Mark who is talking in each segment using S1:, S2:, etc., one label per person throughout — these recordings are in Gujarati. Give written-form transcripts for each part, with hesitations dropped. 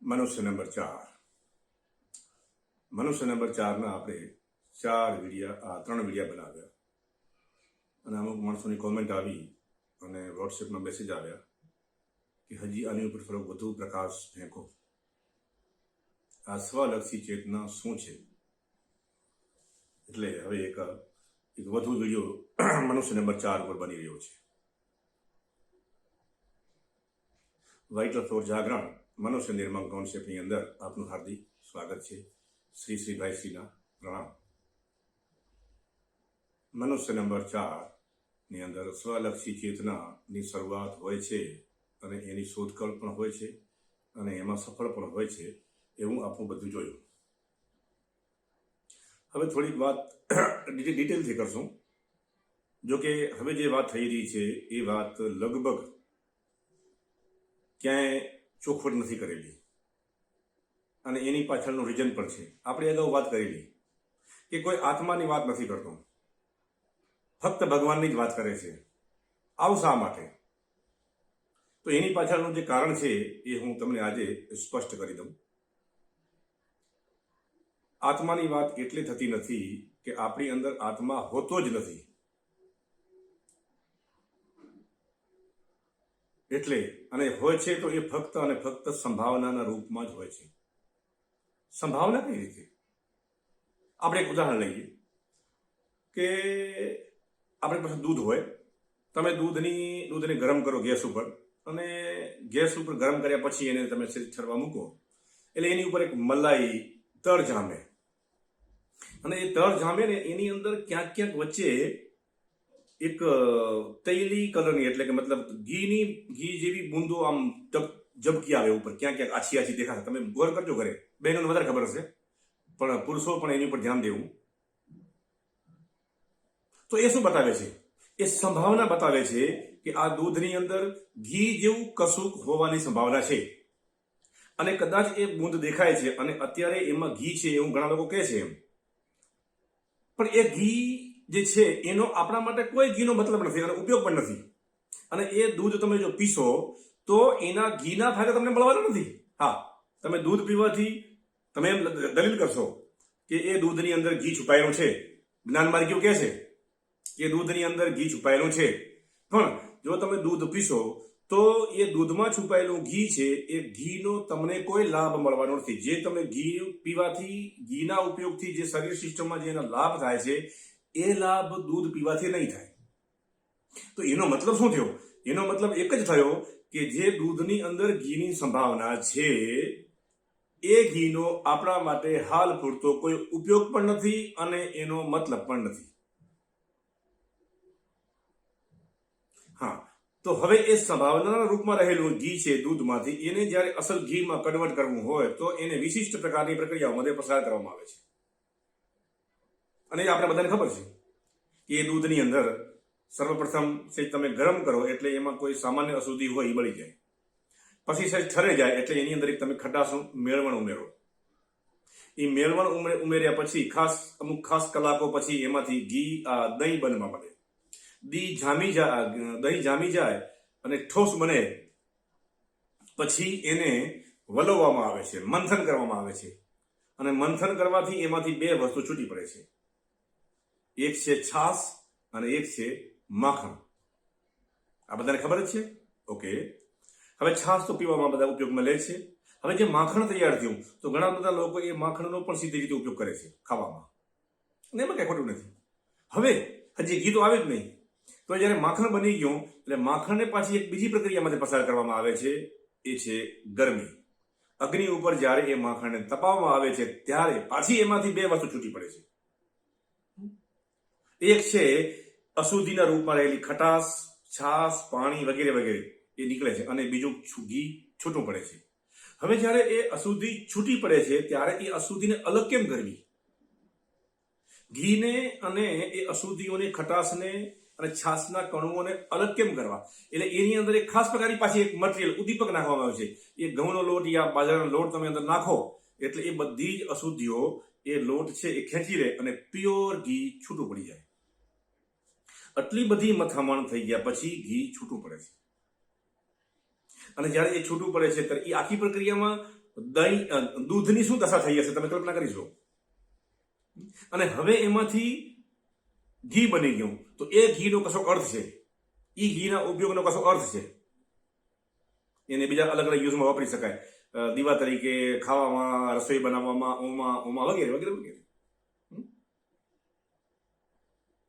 S1: મનુષ્ય નંબર 4 મનુષ્ય નંબર 4 ના આપણે 3 વિડિયા બનાવ્યા અને અમુક માણસોની કોમેન્ટ આવી અને વોટ્સએપમાં મેસેજ આવ્યા કે હજી આની ઉપર થોડો વધુ પ્રકાશ ફેંકો. આ સ્વલક્ષી ચેતના શું છે? એટલે હવે એક વધુ વિડિયો મનુષ્ય નંબર 4 પર બની રહ્યો છે. વાઇટલ ફોર જાગરણ મનુષ્ય નિર્માણ કોન્સેપ્ટની અંદર આપનું હાર્દિક સ્વાગત છે. શ્રી ભાઈશ્રીના પ્રણામ. મનુષ્ય નંબર 4 ની અંદર સ્વલક્ષી ચેતનાની શરૂઆત હોય છે અને એની શોધખોળ પણ હોય છે અને એમાં સફળ પણ હોય છે એવું આપણું બધું જોયું. હવે થોડીક વાત ડિટેલથી કરશું. જોકે હવે જે વાત થઈ રહી છે એ વાત લગભગ ક્યાંય ચોખવટ નથી કરેલી અને એની પાછળનું રીઝન પણ છે. આપણે અગાઉ વાત કરેલી કે કોઈ આત્માની વાત નથી કરતો, ફક્ત ભગવાનની જ વાત કરે છે. આવું શા માટે? તો એની પાછળનું જે કારણ છે એ હું તમને આજે સ્પષ્ટ કરી દઉં. આત્માની વાત એટલે થતી નથી કે આપણી અંદર આત્મા હોતો જ નથી. એટલે અને હોય છે તો એ ફક્ત અને ફક્ત સંભાવનાના રૂપમાં જ હોય છે. સંભાવના કઈ રીતે? આપણે એક ઉદાહરણ લઈએ કે આપણી પાસે દૂધ હોય. તમે દૂધને ગરમ કરો ગેસ ઉપર અને ગેસ ઉપર ગરમ કર્યા પછી એને તમે ઠરવા મૂકો એટલે એની ઉપર એક મલાઈ તળ જામે અને એ તળ જામે ને એની અંદર ક્યાંક ક્યાંક વચ્ચે એક તૈલી કલરની એટલે કે મતલબ ઘી જેવી બૂંદો આમ ઝબકી આવે ઉપર, ક્યાંક ક્યાંક આછી દેખાશે. તમે ગોર કરજો ઘરે, બહેનોને વધારે ખબર હશે પણ પુરુષો પણ એની ઉપર ધ્યાન દેવું. તો એ શું બતાવે છે? એ સંભાવના બતાવે છે કે આ દૂધની અંદર ઘી જેવું કશુંક હોવાની સંભાવના છે અને કદાચ એ બૂંદ દેખાય છે અને અત્યારે એમાં ઘી છે એવું ઘણા લોકો કહે છે એમ. પણ એ ઘી જે છે એનો આપણા માટે કોઈ ઘીનો મતલબ નથી અને ઉપયોગ પણ નથી. અને એ દૂધ તમે જો પીશો તો એના ઘીના ફાયદા તમને મળવાના નથી. હા, તમે દૂધ પીવાથી તમે એમ દલીલ કરશો કે એ દૂધની અંદર ઘી છુપાયેલું છે. જ્ઞાન માર્ગીઓ કહે છે કે દૂધની અંદર ઘી છુપાયેલું છે, પણ જો તમે દૂધ પીશો તો એ દૂધમાં છુપાયેલું ઘી છે એ ઘીનો તમને કોઈ લાભ મળવાનો નથી. જે તમે ઘી પીવાથી, ઘીના ઉપયોગથી જે શરીર સિસ્ટમમાં જે એના લાભ થાય છે એ લાભ દૂધ પીવાથી નહીં થાય. તો એનો મતલબ શું થયો? એનો મતલબ એક જ થયો કે જે દૂધની અંદર ઘીની સંભાવના છે એ ઘીનો આપણા માટે હાલ પૂરતો કોઈ ઉપયોગ પણ નથી અને એનો મતલબ પણ નથી. હા, તો હવે એ સંભાવનાના રૂપમાં રહેલું ઘી છે દૂધમાંથી, એને જ્યારે અસલ ઘીમાં કન્વર્ટ કરવું હોય તો એને વિશિષ્ટ પ્રકારની પ્રક્રિયાઓમાંથી પસાર કરવામાં આવે છે. અને આપણે બધાને ખબર છે કે એ દૂધની અંદર સર્વપ્રથમ તમે ગરમ કરો એટલે એમાં કોઈ સામાન્ય અશુદ્ધિ હોય એ બળી જાય. પછી ઠરે જાય એટલે એની અંદર તમે ખટાશનું મેળવણ ઉમેરો. એ મેળવણ ઉમેર્યા પછી અમુક ખાસ કલાકો પછી એમાંથી દહીં બનવા માંડે. દહીં જામી જાય અને ઠોસ બને પછી એને વલોવવામાં આવે છે, મંથન કરવામાં આવે છે. અને મંથન કરવાથી એમાંથી 2 વસ્તુ છૂટી પડે છે. એક છે છાશ અને એક છે માખણ. આ બધાને ખબર જ છે? ઓકે. હવે છાશ તો પીવામાં બધા ઉપયોગમાં લે છે. હવે જે માખણ તૈયાર થયું તો ઘણા બધા લોકો એ માખણનો પણ સીધી રીતે ઉપયોગ કરે છે ખાવામાં, અને એમાં કઈ ખોટું નથી. હવે હજી ઘી તો આવે જ નહીં. તો જ્યારે માખણ બની ગયું એટલે માખણને પાછી એક બીજી પ્રક્રિયામાંથી પસાર કરવામાં આવે છે, એ છે ગરમી. અગ્નિ ઉપર જ્યારે એ માખણને તપાવવામાં આવે છે ત્યારે પાછી એમાંથી 2 વસ્તુ છૂટી પડે છે. એક છે અશુદ્ધિના રૂપમાં રહેલી ખટાશ, છાશ, પાણી વગેરે વગેરે એ નીકળે છે અને બીજું ઘી છૂટું પડે છે. હવે જ્યારે એ અશુદ્ધિ છૂટી પડે છે ત્યારે એ અશુદ્ધિને અલગ કેમ કરવી? ઘીને અને એ અશુદ્ધિઓને, ખટાશને અને છાશના કણુઓને અલગ કેમ કરવા? એટલે એની અંદર એક ખાસ પ્રકારની પાછી એક મટીરિયલ, ઉદ્દીપક નાખવામાં આવે છે. એ ઘઉંનો લોટ યા બાજરાનો લોટ તમે અંદર નાખો એટલે એ બધી જ અશુદ્ધિઓ એ લોટ છે એ ખેંચી લે અને પ્યોર ઘી છૂટું પડી જાય. આટલી બધી મથામણ થઈ ગયા પછી ઘી છૂટું પડે છે. અને જ્યારે એ છૂટું પડે છે ત્યારે એ આખી પ્રક્રિયામાં દૂધની શું દશા થઈ હશે તમે કલ્પના કરી શકો. અને હવે એમાંથી ઘી બની ગયું તો એ ઘીનો કશો અર્થ છે, એ ઘીના ઉપયોગનો કશો અર્થ છે. એને બીજા અલગ અલગ યુઝમાં વાપરી શકાય, દીવા તરીકે, ખાવામાં, રસોઈ બનાવવામાં, ઓમાં વગેરે વગેરે વગેરે.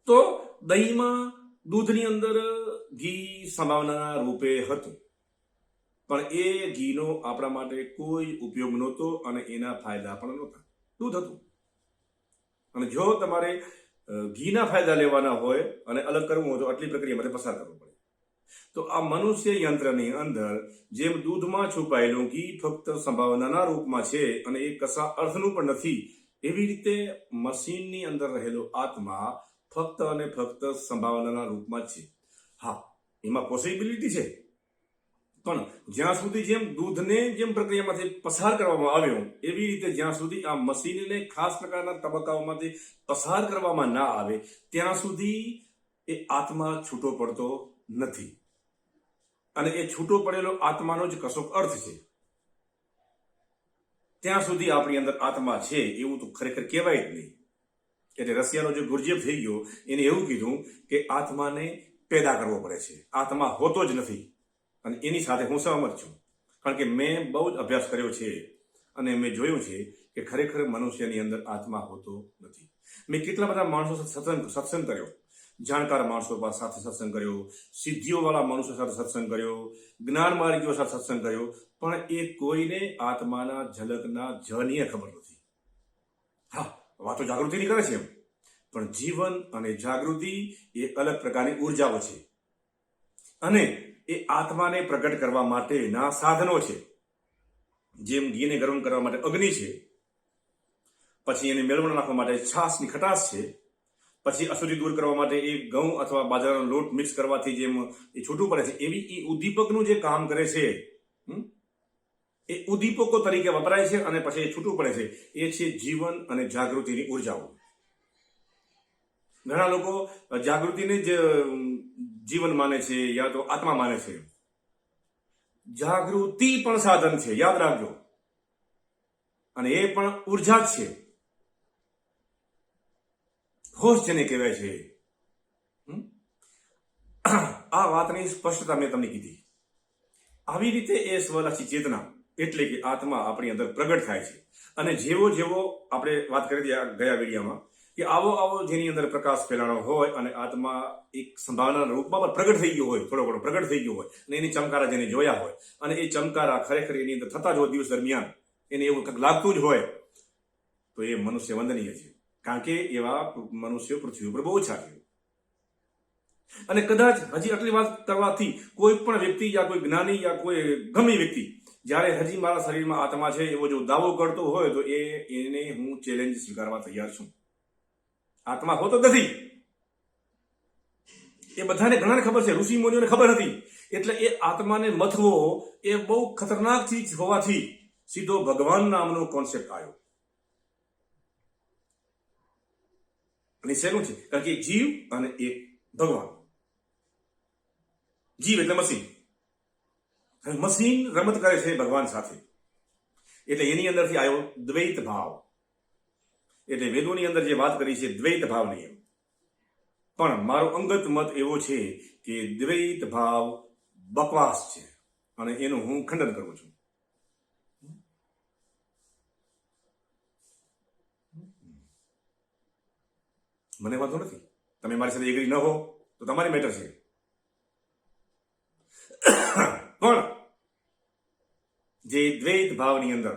S1: તો દહીંમાં, દૂધની અંદર ઘી સંભાવના રૂપે હતું, પણ એ ઘીનો આપણા માટે કોઈ ઉપયોગ નહોતો અને એના ફાયદા પણ નહોતા. દૂધ હતું. અને જો તમારે ઘીના ફાયદા લેવાના હોય અને અલગ કરવું હોય તો આટલી પ્રક્રિયામાંથી પસાર કરવું પડે. તો આ મનુષ્ય યંત્રની અંદર જેમ દૂધમાં છુપાયેલું ઘી ફક્ત સંભાવનાના રૂપમાં છે અને એ કશા અર્થનું પણ નથી, એવી રીતે મશીનની અંદર રહેલો આત્મા ફક્ત અને ફક્ત સંભાવનાના રૂપમાં જ છે. હા, એમાં પોસિબિલિટી છે, પણ જ્યાં સુધી જેમ દૂધને જેમ પ્રક્રિયામાંથી પસાર કરવામાં આવ્યો એવી રીતે જ્યાં સુધી આ મશીનને ખાસ પ્રકારના તબક્કાઓમાંથી પસાર કરવામાં ના આવે ત્યાં સુધી એ આત્મા છૂટો પડતો નથી. અને એ છૂટો પડેલો આત્માનો જ કશોક અર્થ છે. ત્યાં સુધી આપણી અંદર આત્મા છે એવું તો ખરેખર કહેવાય જ નહીં. એટલે રશિયાનો જે ગુરજેફ થઈ ગયો એને એવું કીધું કે આત્માને પેદા કરવો પડે છે, આત્મા હોતો જ નથી. અને એની સાથે હું સહમત છું, કારણ કે મેં બહુ જ અભ્યાસ કર્યો છે અને મેં જોયું છે કે ખરેખર મનુષ્યની અંદર આત્મા હોતો નથી. મેં કેટલા બધા માણસો સાથે સત્સંગ કર્યો, જાણકાર માણસો સાથે સત્સંગ કર્યો, સિદ્ધિઓવાળા મનુષ્યો સાથે સત્સંગ કર્યો, જ્ઞાન માર્ગીઓ સાથે સત્સંગ કર્યો, પણ એ કોઈને આત્માના ઝલકના જની ખબર નથી. હા, વાતો જાગૃતિની કરે છે એમ, પણ જીવન અને જાગૃતિ એ અલગ પ્રકારની ઉર્જાઓ છે અને એ આત્માને પ્રગટ કરવા માટેના સાધનો છે. જેમ ઘીને ગરમ કરવા માટે અગ્નિ છે, પછી એને મેળવણ નાખવા માટે છાશની ખટાશ છે, પછી અશુદ્ધિ દૂર કરવા માટે એ ઘઉં અથવા બાજરાનો લોટ મિક્સ કરવાથી જેમ એ છૂટું પડે છે, એવી એ ઉદ્દીપકનું જે કામ કરે છે એ ઉદ્દીપકો તરીકે વપરાય છે અને પછી એ છૂટું પડે છે. એ છે જીવન અને જાગૃતિની ઉર્જાઓ. ઘણા લોકો જાગૃતિને જ જીવન માને છે યા તો આત્મા માને છે. જાગૃતિ પણ સાધન છે, યાદ રાખજો, અને એ પણ ઉર્જા જ છે. હોશ જેને કહેવાય છે. આ વાતની સ્પષ્ટતા મેં તમને કીધી. આવી રીતે એ સ્વલક્ષી ચેતના એટલે કે આત્મા આપણી અંદર પ્રગટ થાય છે. અને જેવો જેવો આપણે વાત કરી ગયા વિડીયોમાં કે આવો જેની અંદર પ્રકાશ ફેલાણો હોય અને આત્મા એક સંભાવનાના રૂપમાં પણ પ્રગટ થઈ ગયો હોય, થોડો ઘણો પ્રગટ થઈ ગયો હોય, અને એની ચમકારા જેને જોયા હોય અને એ ચમકારા ખરેખર એની અંદર થતા જ હોય દિવસ દરમિયાન એને એવું કંઈક લાગતું જ હોય, તો એ મનુષ્ય વંદનીય છે. કારણ કે એવા મનુષ્યો પૃથ્વી ઉપર બહુ ઓછા છે. અને કદાચ હજી આટલી વાત કરવાથી કોઈ પણ વ્યક્તિ યા કોઈ જ્ઞાની યા કોઈ ગમે વ્યક્તિ જ્યારે હજી મારા શરીરમાં આત્મા છે એવો જો દાવો કરતો હોય તો એને હું ચેલેન્જ સ્વીકારવા તૈયાર છું. આત્મા હોતો નથી એ બધાને, ઘણાને ખબર છે, ઋષિ મુનિઓને ખબર હતી. એટલે એ આત્માને મથવો એ બહુ ખતરનાક ચીજ હોવાથી સીધો ભગવાન નામનો કોન્સેપ્ટ આવ્યો. અને શેનું છે? કારણ કે એક જીવ અને એક ભગવાન. જીવ એટલે મશીન. મશીન રમત કરે છે ભગવાન સાથે, એટલે એની અંદરથી આવ્યો દ્વૈત ભાવ. એટલે વેદોની અંદર જે વાત કરી છે દ્વૈત ભાવની, પણ મારો અંગત મત એવો છે કે દ્વૈત ભાવ બકવાસ છે અને એનું હું ખંડન કરું છું. મને વાંધો નથી, તમે મારી સાથે એગ્રી ન હો તો તમારી મેટર છે, પણ જે દ્વૈત ભાવની અંદર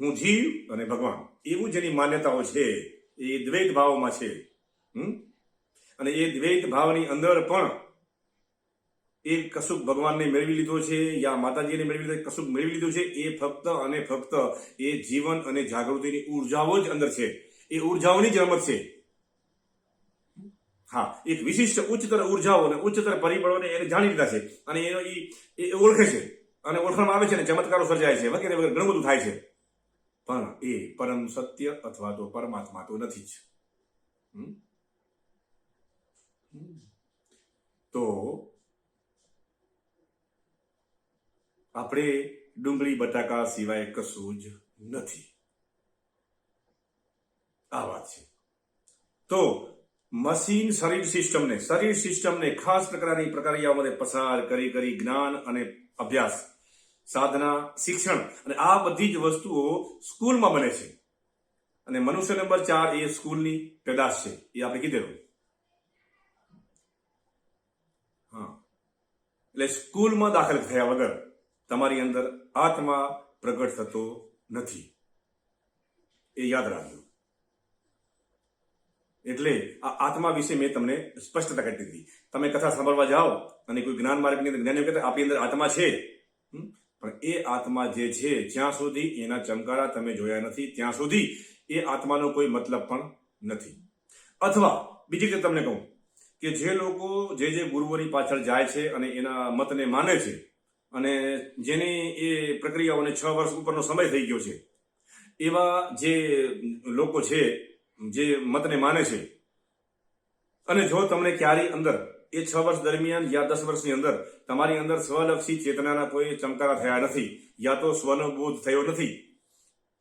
S1: હું જીવ અને ભગવાન એવું જેની માન્યતાઓ છે એ દ્વૈત ભાવમાં છે. અને એ દ્વૈત ભાવની અંદર પણ એ કશુંક ભગવાનને મેળવી લીધો છે યા માતાજીને મેળવી લીધો, કશુંક મેળવી લીધું છે. એ ફક્ત અને ફક્ત એ જીવન અને જાગૃતિની ઉર્જાઓ જ અંદર છે. એ ઉર્જાઓની જ રમત છે. હા, એક વિશિષ્ટ ઉચ્ચતર ઉર્જાઓ અને ઉચ્ચતર પરિબળોને એને જાણી લીધા છે અને એનો એ ઓળખે છે અને ઓળખવામાં આવે છે અને ચમત્કારો સર્જાય છે વગેરે વગેરે ઘણું બધું થાય છે. પણ એ પરમ સત્ય અથવા તો પરમાત્મા તો નથી જ. તો આપણે ડુંગળી બટાકા સિવાય કશું જ નથી. આ વાત છે. તો મશીન શરીર સિસ્ટમને ખાસ પ્રકારની પ્રક્રિયાઓમાંથી પસાર કરી જ્ઞાન અને અભ્યાસ, સાધના, શિક્ષણ અને આ બધી જ વસ્તુઓ સ્કૂલમાં બને છે. અને મનુષ્ય નંબર 4 એ સ્કૂલની પેદાશ છે, એ આપણે કીધેલું. હા, એટલે સ્કૂલમાં દાખલ થયા વગર તમારી અંદર આત્મા પ્રગટ થતો નથી, એ યાદ રાખજો. એટલે આ આત્મા વિશે મેં તમને સ્પષ્ટતા કરી દીધી. તમે કથા સાંભળવા જાઓ અને કોઈ જ્ઞાન માર્ગની અંદર જ્ઞાનીઓ કહેતા આપણી અંદર આત્મા છે, પણ એ આત્મા જે છે જ્યાં સુધી એના ચમકારા તમે જોયા નથી ત્યાં સુધી એ આત્માનો કોઈ મતલબ પણ નથી. અથવા બીજી રીતે તમને કહું કે જે લોકો જે ગુરુઓની પાછળ જાય છે અને એના મતને માને છે અને જેની એ પ્રક્રિયાઓને 6 વર્ષ ઉપરનો સમય થઈ ગયો છે, એવા જે લોકો છે જે મતને માને છે, અને જો તમને ક્યારેય અંદર એ 6 વર્ષ દરમિયાન યા 10 વર્ષની અંદર તમારી અંદર સ્વલક્ષી ચેતનાના કોઈ ચમકારા થયા નથી, યા તો સ્વનો બોધ થયો નથી,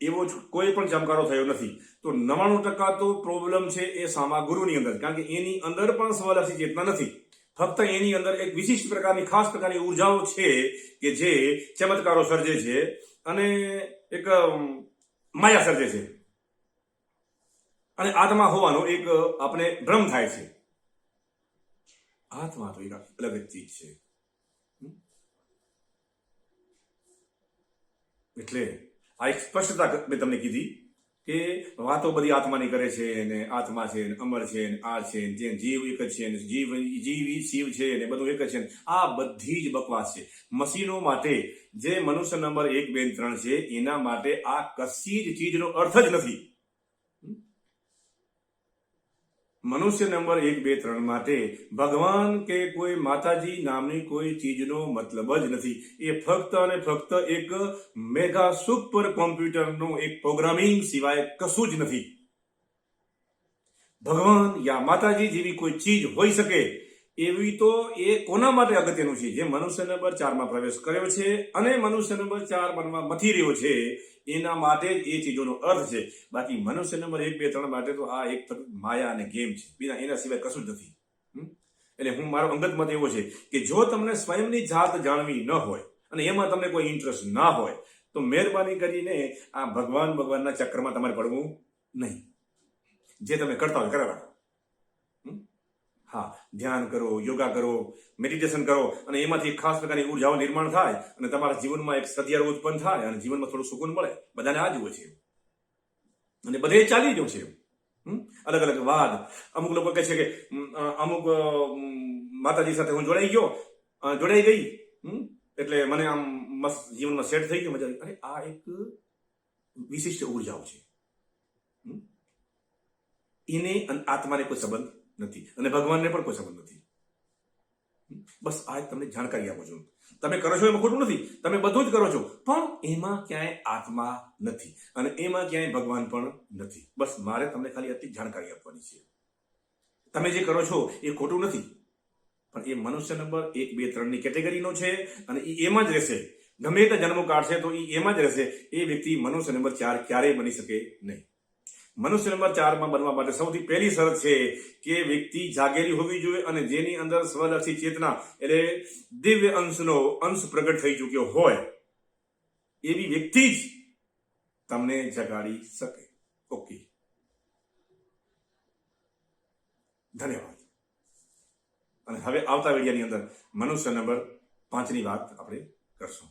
S1: એવો જ કોઈ પણ ચમકારો થયો નથી, તો 99% તો પ્રોબ્લેમ છે એ સામા ગુરુની અંદર. કારણ કે એની અંદર પણ સ્વલક્ષી ચેતના નથી. ફક્ત એની અંદર એક વિશિષ્ટ પ્રકારની ખાસ પ્રકારની ઉર્જાઓ છે કે જે ચમત્કારો સર્જે છે અને એક માયા સર્જે છે, અને આત્મા હોવાનો એક આપણે ભ્રમ થાય છે. આત્મા તો એક અલગ જ ચીજ છે. એટલે આ એક સ્પષ્ટતા મેં તમને કીધી કે વાતો બધી આત્માની કરે છે ને આત્મા છે ને અમર છે ને આ છે ને જીવ એક જ છે ને જીવ શિવ છે ને બધું એક જ છે. આ બધી જ બકવાસ છે. મશીનો માટે જે મનુષ્ય નંબર 1, 2, 3 છે એના માટે આ કશી જ ચીજનો અર્થ જ નથી. મનુષ્ય નંબર 1, 2, 3 માટે ભગવાન કે કોઈ માતાજી નામની કોઈ ચીજનો મતલબ જ નથી. એ ફક્ત અને ફક્ત એક મેગા સુપર કોમ્પ્યુટરનો એક પ્રોગ્રામિંગ સિવાય કશું જ નથી. ભગવાન યા માતાજી જેવી કોઈ ચીજ હોઈ શકે એવી તો એ કોના માટે અગત્યનું છે? જે મનુષ્ય નંબર 4માં પ્રવેશ કર્યો છે અને મનુષ્ય નંબર 4 બનવા મથી રહ્યો છે, એના માટે જ એ ચીજોનો અર્થ છે. બાકી મનુષ્ય નંબર 1, 2, 3 માટે તો આ એક માયા અને ગેમ છે, એના સિવાય કશું જ નથી. એટલે મારો અંગત મત એવો છે કે જો તમને સ્વયંની જાત જાણવી ન હોય અને એમાં તમને કોઈ ઇન્ટરેસ્ટ ના હોય તો મહેરબાની કરીને આ ભગવાનના ચક્રમાં તમારે પડવું નહીં. જે તમે કરતા હોય કરવા. હા, ધ્યાન કરો, યોગા કરો, મેડિટેશન કરો અને એમાંથી ખાસ પ્રકારની ઉર્જાઓ નિર્માણ થાય અને તમારા જીવનમાં એક સદિયારો ઉત્પન્ન થાય અને જીવનમાં થોડું સુકૂન મળે. બધાને આ જુએ છે અને બધે ચાલી રહ્યું છે. અલગ અલગ વાદ. અમુક લોકો કહે છે કે અમુક માતાજી સાથે હું જોડાઈ ગઈ એટલે મને આમ મસ્ત જીવનમાં સેટ થઈ ગયું, મજા. અરે આ એક વિશિષ્ટ ઉર્જાઓ છે. એને આત્માને કોઈ સંબંધ નથી અને ભગવાનને પણ કોઈ સંબંધ નથી. બસ આ તમને જાણકારી આપું છું. તમે કરો છો એમાં ખોટું નથી, તમે બધું જ કરો છો, પણ એમાં ક્યાંય આત્મા નથી અને એમાં ક્યાંય ભગવાન પણ નથી. બસ મારે તમને ખાલી આટલી જાણકારી આપવાની છે. તમે જે કરો છો એ ખોટું નથી, પણ એ મનુષ્ય નંબર 1, 2, 3 ની કેટેગરીનો છે અને એ એમાં જ રહેશે. ગમે તે જન્મ કાઢશે તો એ એમાં જ રહેશે. એ વ્યક્તિ મનુષ્ય નંબર 4 ક્યારેય બની શકે નહીં. મનુષ્ય નંબર 4માં બનવા માટે સૌથી પહેલી શરત છે કે વ્યક્તિ જાગેલી હોવી જોઈએ અને જેની અંદર સ્વલક્ષી ચેતના એટલે દિવ્ય અંશ પ્રગટ થઈ ચૂક્યો હોય એવી વ્યક્તિ જ તમને જગાડી શકે. ઓકે, ધન્યવાદ. અને હવે આવતા વિડિયાની અંદર મનુષ્ય નંબર 5ની વાત આપણે કરશું.